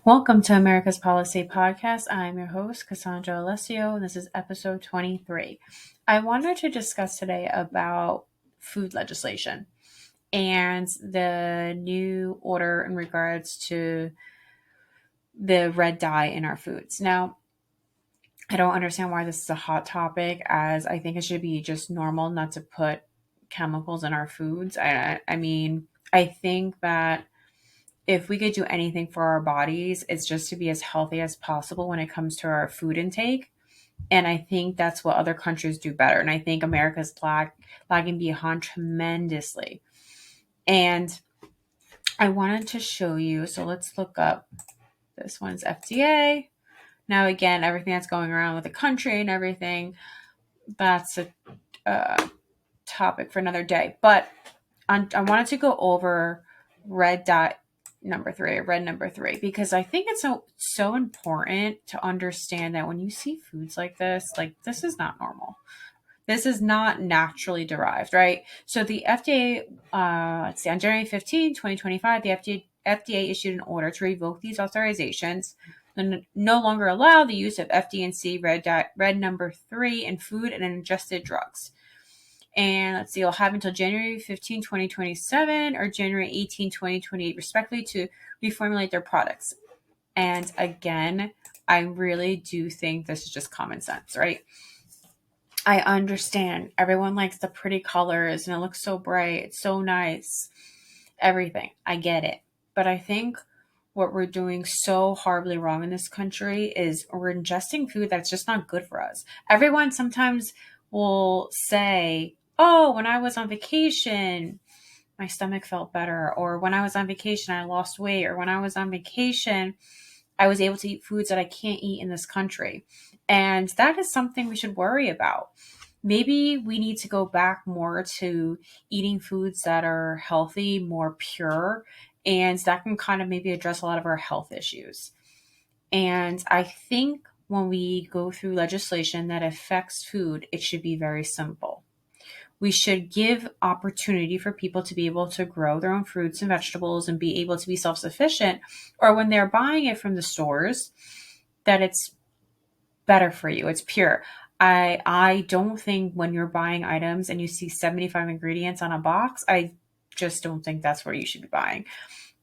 Welcome to America's Policy Podcast. I'm your host, Cassandra Alessio, and this is episode 23. I wanted to discuss today about food legislation and the new order in regards to the red dye in our foods. Now, I don't understand why this is a hot topic, as I think it should be just normal not to put chemicals in our foods. I think that if we could do anything for our bodies, it's just to be as healthy as possible when it comes to our food intake. And I think that's what other countries do better. And I think America's lagging behind tremendously. And I wanted to show you. So let's look up. This one's FDA. Now, again, everything that's going around with the country and everything, that's a topic for another day. But I wanted to go over red dot number 3, red number 3, because I think it's so important to understand that when you see foods like this is not normal. This is not naturally derived, right? So the FDA, let's see, on January 15, 2025, the FDA issued an order to revoke these authorizations and no longer allow the use of FD&C red number 3 in food and ingested drugs. And let's see, it'll have until January 15, 2027 or January 18, 2028, respectively, to reformulate their products. And again, I really do think this is just common sense, right? I understand everyone likes the pretty colors and it looks so bright, it's so nice, everything. I get it. But I think what we're doing so horribly wrong in this country is we're ingesting food that's just not good for us. Everyone sometimes will say, oh, when I was on vacation, my stomach felt better. Or when I was on vacation, I lost weight. Or when I was on vacation, I was able to eat foods that I can't eat in this country. And that is something we should worry about. Maybe we need to go back more to eating foods that are healthy, more pure, and that can kind of maybe address a lot of our health issues. And I think when we go through legislation that affects food, it should be very simple. We should give opportunity for people to be able to grow their own fruits and vegetables and be able to be self-sufficient, or when they're buying it from the stores, that it's better for you. It's pure. I don't think when you're buying items and you see 75 ingredients on a box, I just don't think that's where you should be buying.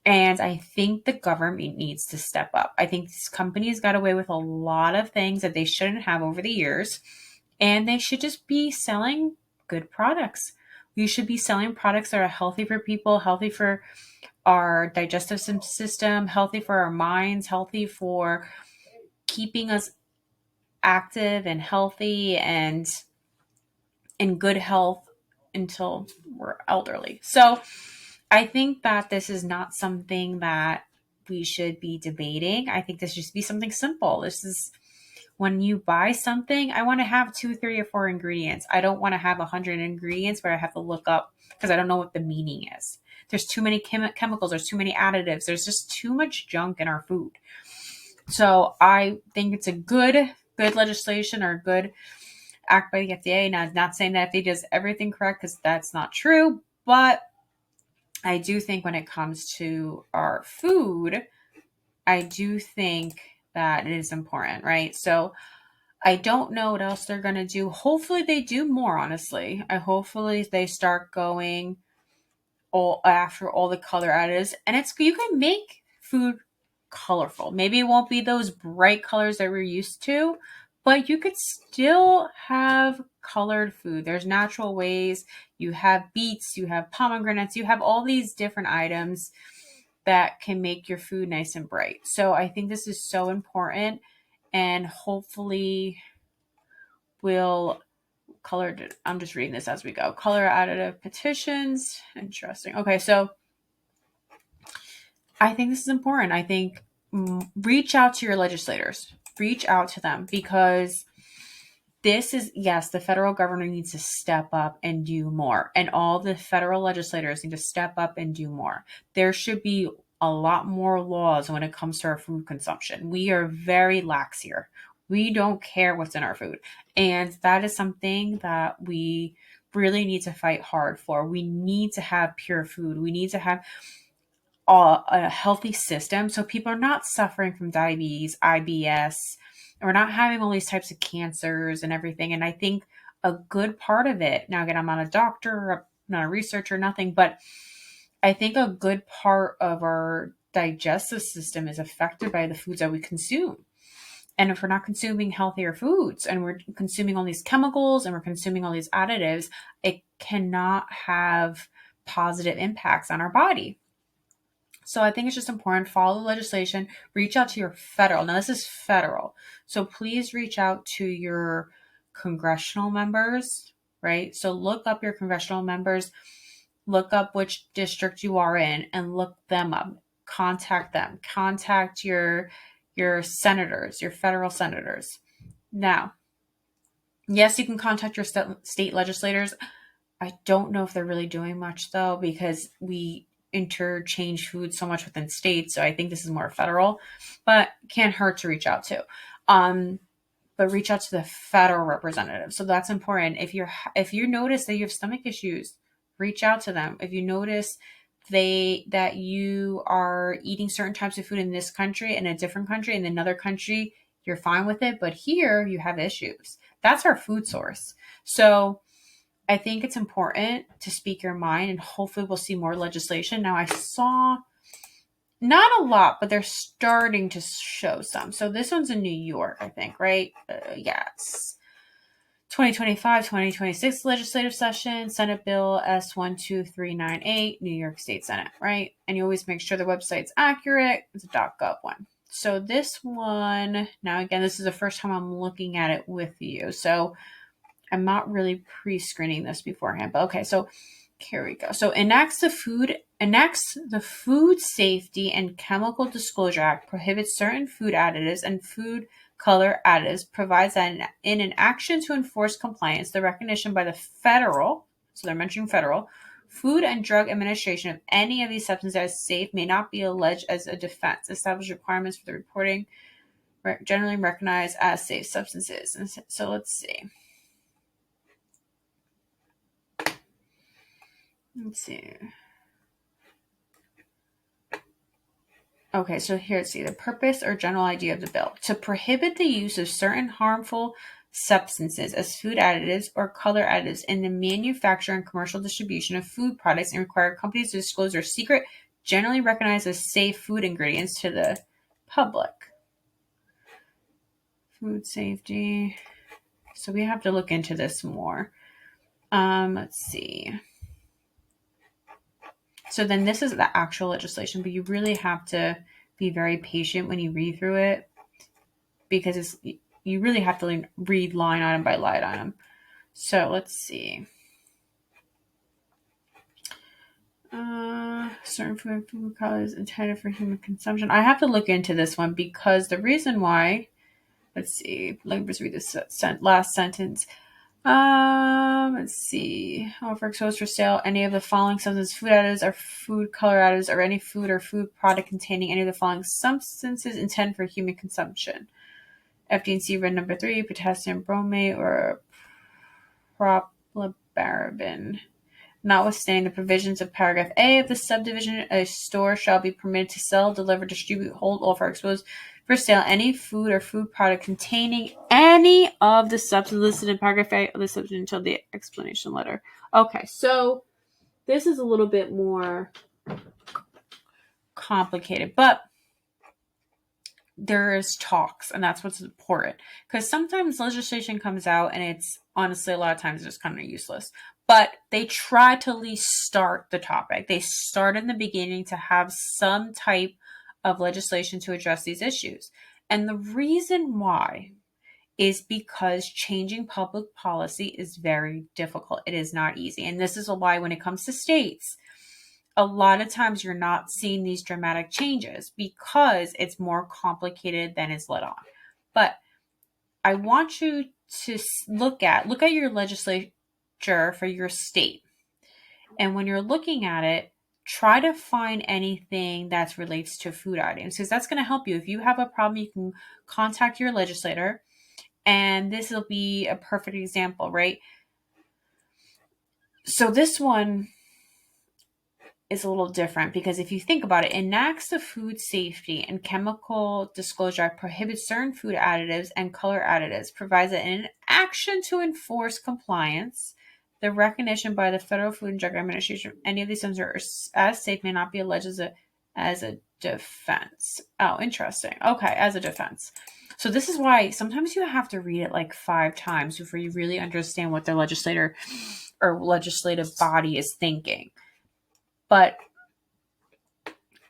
And I think the government needs to step up. I think these companies got away with a lot of things that they shouldn't have over the years, and they should just be selling good products. We should be selling products that are healthy for people, healthy for our digestive system, healthy for our minds, healthy for keeping us active and healthy and in good health until we're elderly. So I think that this is not something that we should be debating. I think this should just be something simple. This is when you buy something, I want to have 2, 3, or 4 ingredients. I don't want to have 100 ingredients where I have to look up because I don't know what the meaning is. There's too many chemicals. There's too many additives. There's just too much junk in our food. So I think it's a good legislation or good act by the FDA. Now, I'm not saying that FDA does everything correct because that's not true, but I do think when it comes to our food, I do think that it is important, right? So I don't know what else they're going to do. Hopefully they do more, honestly. Hopefully they start going all after all the color additives. And you can make food colorful. Maybe it won't be those bright colors that we're used to, but you could still have colored food. There's natural ways. You have beets, you have pomegranates, you have all these different items that can make your food nice and bright. So I think this is so important, and hopefully will colored. I'm just reading this as we go. Color additive petitions. Interesting. Okay, so I think this is important. I think reach out to your legislators. Reach out to them, because this is, yes, the federal government needs to step up and do more. And all the federal legislators need to step up and do more. There should be a lot more laws when it comes to our food consumption. We are very lax here. We don't care what's in our food. And that is something that we really need to fight hard for. We need to have pure food. We need to have a healthy system so people are not suffering from diabetes, IBS, and we're not having all these types of cancers and everything. And I think a good part of it, now again, I'm not a doctor, I'm not a researcher, nothing, but I think a good part of our digestive system is affected by the foods that we consume. And if we're not consuming healthier foods and we're consuming all these chemicals and we're consuming all these additives, it cannot have positive impacts on our body. So I think it's just important, follow the legislation, reach out to your federal. Now this is federal. So please reach out to your congressional members, right? So look up your congressional members, look up which district you are in and look them up. Contact them. Contact your senators, your federal senators. Now, yes, you can contact your state legislators. I don't know if they're really doing much though, because we interchange food so much within states. So I think this is more federal, but can't hurt to reach out to. But reach out to the federal representative. So that's important. If you notice that you have stomach issues, reach out to them. If you notice that you are eating certain types of food in this country, in a different country, in another country, you're fine with it, but here you have issues. That's our food source. So I think it's important to speak your mind, and hopefully we'll see more legislation. Now I saw not a lot, but they're starting to show some. So this one's in New York, I think, right? Yes. 2025-2026 legislative session, Senate Bill S12398, New York State Senate, right? And you always make sure the website's accurate. It's a .gov one. So this one, now again, this is the first time I'm looking at it with you. So I'm not really pre-screening this beforehand, but okay, so here we go. So enacts the Food Safety and Chemical Disclosure Act prohibits certain food additives and food color additives, provides that in an action to enforce compliance, the recognition by the federal, so they're mentioning federal, Food and Drug Administration of any of these substances as safe may not be alleged as a defense. Establish requirements for the reporting generally recognized as safe substances. And so let's see. Let's see. Okay, so here, let's see. The purpose or general idea of the bill. To prohibit the use of certain harmful substances as food additives or color additives in the manufacture and commercial distribution of food products and require companies to disclose their secret, generally recognized as safe food ingredients to the public. Food safety. So we have to look into this more. Let's see. So then this is the actual legislation, but you really have to be very patient when you read through it, because you really have to read line item by line item. So let's see. Certain food colors intended for human consumption. I have to look into this one because the reason why, let's see, let me just read this last sentence. Let's see. Offer exposed for sale any of the following substances: food additives or food color additives, or any food or food product containing any of the following substances intended for human consumption. FD&C Red number 3, potassium bromate or propylparaben. Notwithstanding the provisions of paragraph A of the subdivision, a store shall be permitted to sell, deliver, distribute, hold, offer, expose for sale any food or food product containing any of the substances listed in paragraph A of the subdivision until the explanation letter. Okay, so this is a little bit more complicated, but there is talks, and that's what's important, because sometimes legislation comes out and it's honestly a lot of times just kind of useless, but they try to at least start the topic. They start in the beginning to have some type of legislation to address these issues. And the reason why is because changing public policy is very difficult. It is not easy. And this is why when it comes to states, a lot of times you're not seeing these dramatic changes because it's more complicated than is let on. But I want you to look at your legislature for your state. And when you're looking at it, try to find anything that relates to food items, because that's going to help you. If you have a problem, you can contact your legislator. And this will be a perfect example, right? So this one, is a little different because if you think about it, enacts the Food Safety and Chemical Disclosure Act prohibits certain food additives and color additives, provides that in an action to enforce compliance, the recognition by the Federal Food and Drug Administration of any of these items are as safe may not be alleged as a defense. Oh, interesting. Okay, as a defense. So this is why sometimes you have to read it like 5 times before you really understand what the legislator or legislative body is thinking. But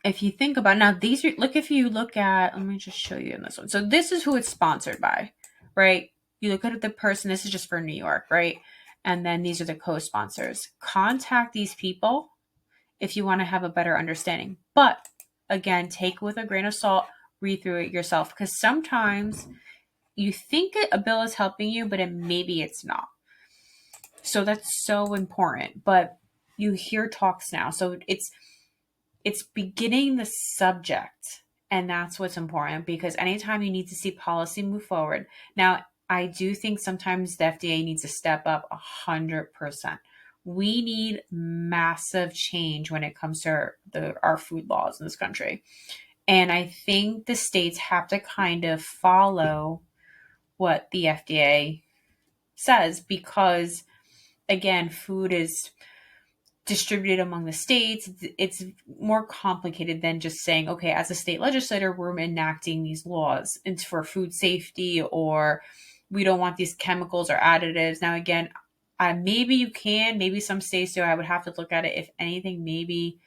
if you think about now, these are, if you look at, let me just show you in this one. So this is who it's sponsored by, right? You look at the person, this is just for New York, right? And then these are the co-sponsors. Contact these people if you want to have a better understanding. But again, take it with a grain of salt, read through it yourself, because sometimes you think a bill is helping you, but maybe it's not. So that's so important. But you hear talks now. So it's beginning the subject, and that's what's important, because anytime you need to see policy move forward. Now, I do think sometimes the FDA needs to step up 100%. We need massive change when it comes to our food laws in this country. And I think the states have to kind of follow what the FDA says, because again, food is distributed among the states. It's more complicated than just saying, okay, as a state legislator, we're enacting these laws for food safety, or we don't want these chemicals or additives. Now, again, maybe you can, maybe some states do. I would have to look at it. If anything, maybe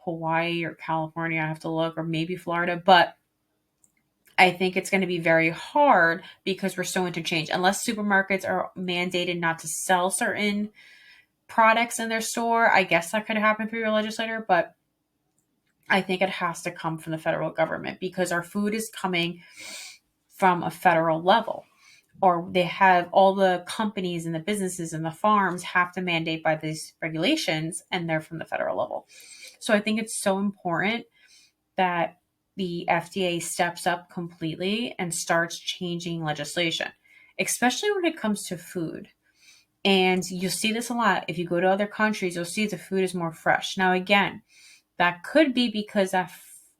Hawaii or California, I have to look, or maybe Florida. But I think it's going to be very hard because we're so interchanged. Unless supermarkets are mandated not to sell certain products in their store, I guess that could happen through your legislator, but I think it has to come from the federal government, because our food is coming from a federal level, or they have all the companies and the businesses and the farms have to mandate by these regulations, and they're from the federal level. So I think it's so important that the FDA steps up completely and starts changing legislation, especially when it comes to food. And you'll see this a lot. If you go to other countries, you'll see the food is more fresh. Now, again, that could be because that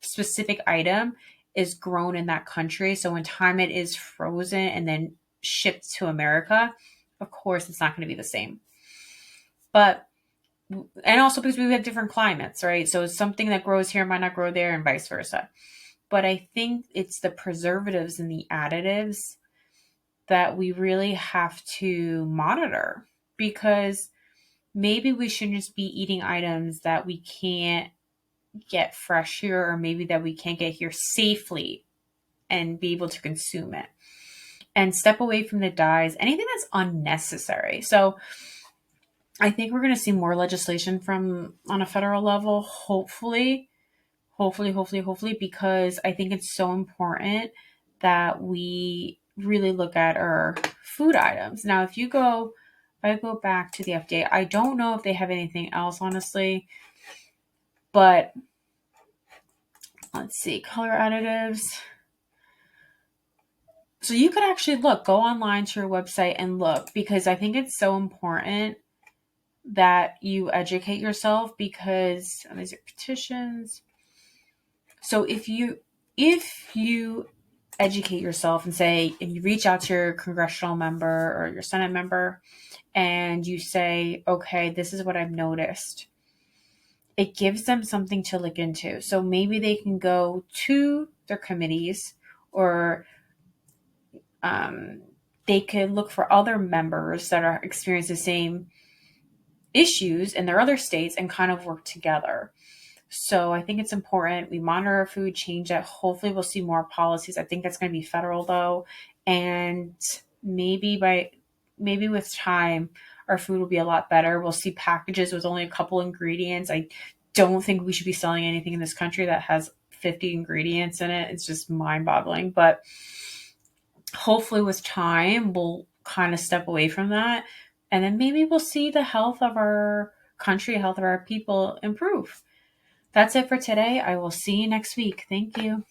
specific item is grown in that country. So when time it is frozen and then shipped to America, of course, it's not going to be the same. But, and also because we have different climates, right? So something that grows here might not grow there, and vice versa. But I think it's the preservatives and the additives that we really have to monitor, because maybe we shouldn't just be eating items that we can't get fresh here, or maybe that we can't get here safely and be able to consume it, and step away from the dyes, anything that's unnecessary. So I think we're going to see more legislation on a federal level, hopefully, because I think it's so important that we really look at our food items. Now, if I go back to the FDA, I don't know if they have anything else, honestly, but let's see, color additives. So you could actually go online to your website and look, because I think it's so important that you educate yourself, because these are petitions. So if you educate yourself and you reach out to your congressional member or your Senate member and you say, okay, this is what I've noticed, it gives them something to look into. So maybe they can go to their committees, or they could look for other members that are experiencing the same issues in their other states and kind of work together. So I think it's important we monitor our food, change that. Hopefully we'll see more policies. I think that's going to be federal though. And maybe with time, our food will be a lot better. We'll see packages with only a couple ingredients. I don't think we should be selling anything in this country that has 50 ingredients in it. It's just mind-boggling. But hopefully with time, we'll kind of step away from that. And then maybe we'll see the health of our country, health of our people improve. That's it for today. I will see you next week. Thank you.